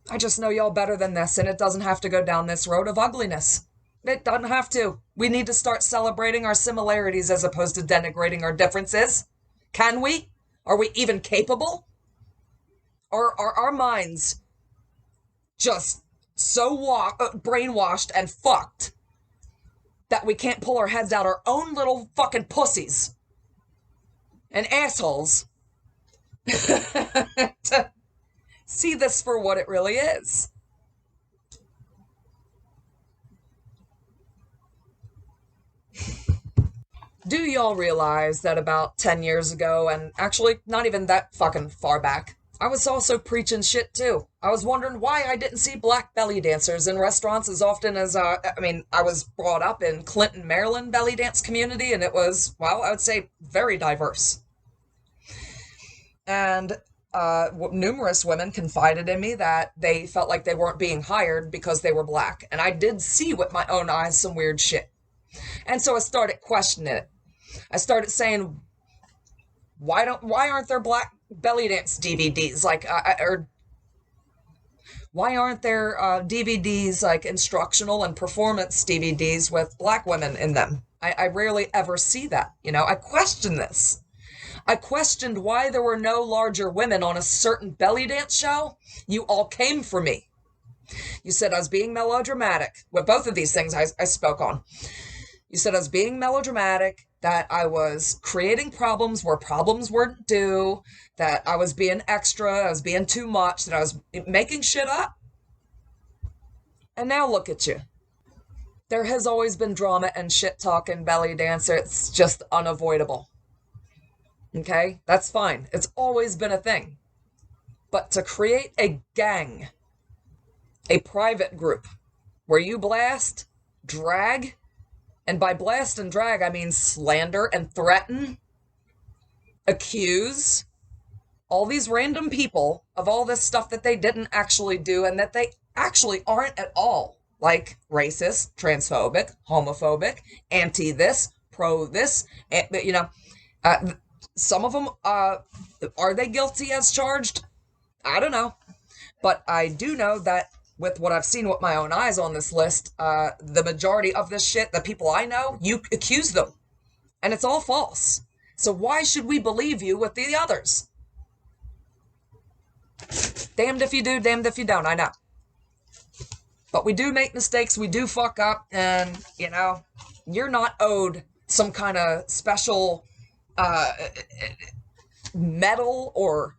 I just know y'all better than this, and it doesn't have to go down this road of ugliness. It doesn't have to. We need to start celebrating our similarities as opposed to denigrating our differences. Can we? Are we even capable? Or are our minds just so brainwashed and fucked that we can't pull our heads out our own little fucking pussies and assholes to see this for what it really is? Do y'all realize that about 10 years ago, and actually not even that fucking far back, I was also preaching shit too. I was wondering why I didn't see black belly dancers in restaurants as often as, I was brought up in Clinton, Maryland belly dance community, and it was, well, I would say very diverse. And numerous women confided in me that they felt like they weren't being hired because they were black. And I did see with my own eyes some weird shit. And so I started questioning it. I started saying, why aren't there black belly dance DVDs? Or why aren't there DVDs like instructional and performance DVDs with black women in them? I rarely ever see that. I question this. I questioned why there were no larger women on a certain Bellydance show. You all came for me. You said I was being melodramatic. Well, both of these things I spoke on. You said I was being melodramatic, that I was creating problems where problems weren't due, that I was being extra, I was being too much, that I was making shit up. And now look at you. There has always been drama and shit talk in Bellydance. It's just unavoidable. Okay? That's fine. It's always been a thing. But to create a gang, a private group, where you blast, drag, and by blast and drag, I mean slander and threaten, accuse all these random people of all this stuff that they didn't actually do and that they actually aren't at all. Like racist, transphobic, homophobic, anti-this, pro-this, you know. Some of them, are they guilty as charged? I don't know. But I do know that with what I've seen with my own eyes on this list, the majority of this shit, the people I know, you accuse them. And it's all false. So why should we believe you with the others? Damned if you do, damned if you don't, I know. But we do make mistakes, we do fuck up, and, you know, you're not owed some kind of special medal or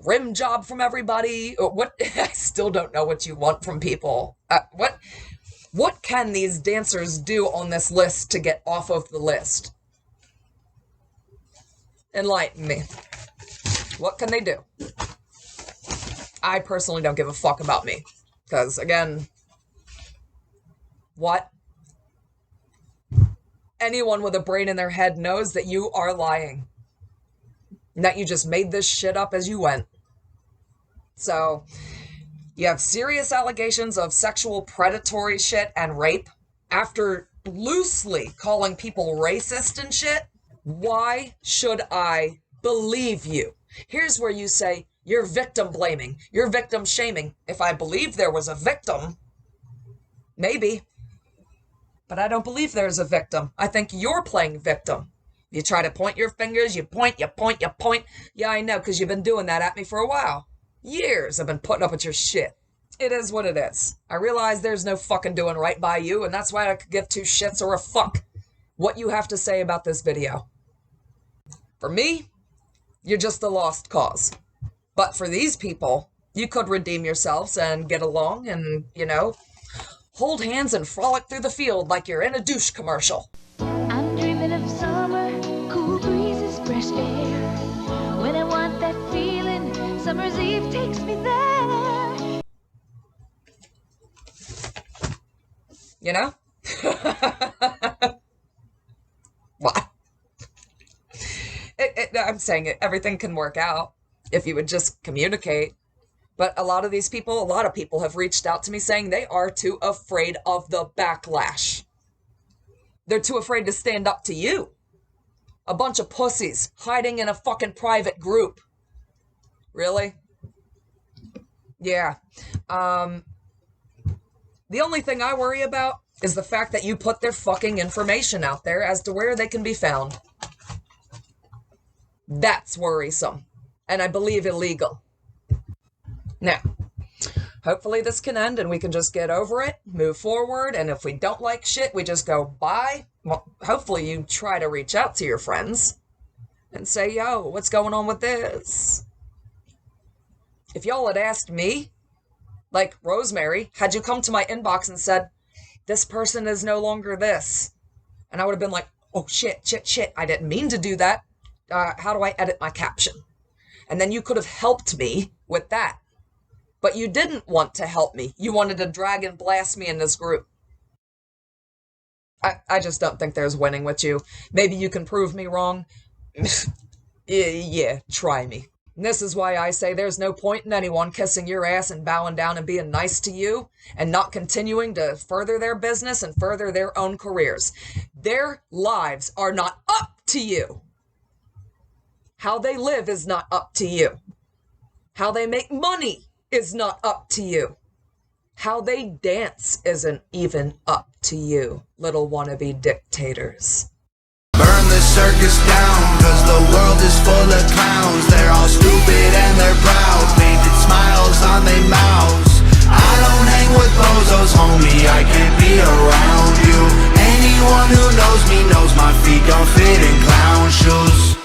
rim job from everybody. What? I still don't know what you want from people. What can these dancers do on this list to get off of the list? Enlighten me. What can they do? I personally don't give a fuck about me. Because, again, what? Anyone with a brain in their head knows that you are lying. And that you just made this shit up as you went. So, you have serious allegations of sexual predatory shit and rape after loosely calling people racist and shit. Why should I believe you? Here's where you say, you're victim blaming, you're victim shaming. If I believed there was a victim, maybe. But I don't believe there's a victim. I think you're playing victim. You try to point your fingers, you point. Yeah, I know, because you've been doing that at me for a while. Years I've been putting up with your shit. It is what it is. I realize there's no fucking doing right by you, and that's why I could give two shits or a fuck what you have to say about this video. For me, you're just a lost cause. But for these people, you could redeem yourselves and get along and, you know, hold hands and frolic through the field like you're in a douche commercial. I'm dreaming of summer, cool breezes, fresh air. When I want that feeling, summer's eve takes me there. You know? What? I'm saying it, everything can work out if you would just communicate. But a lot of people have reached out to me saying they are too afraid of the backlash. They're too afraid to stand up to you. A bunch of pussies hiding in a fucking private group. Really? Yeah. The only thing I worry about is the fact that you put their fucking information out there as to where they can be found. That's worrisome. And I believe illegal. Now, hopefully this can end and we can just get over it, move forward, and if we don't like shit, we just go bye. Well, hopefully you try to reach out to your friends and say, yo, what's going on with this? If y'all had asked me, like Rosemary, had you come to my inbox and said, this person is no longer this, and I would have been like, oh shit, I didn't mean to do that. How do I edit my caption? And then you could have helped me with that. But you didn't want to help me. You wanted to drag and blast me in this group. I just don't think there's winning with you. Maybe you can prove me wrong. Yeah, try me. And this is why I say there's no point in anyone kissing your ass and bowing down and being nice to you and not continuing to further their business and further their own careers. Their lives are not up to you. How they live is not up to you. How they make money is not up to you. How they dance isn't even up to you, little wannabe dictators. Burn this circus down, cause the world is full of clowns. They're all stupid and they're proud, painted smiles on their mouths. I don't hang with bozos, homie, I can't be around you. Anyone who knows me knows my feet don't fit in clown shoes.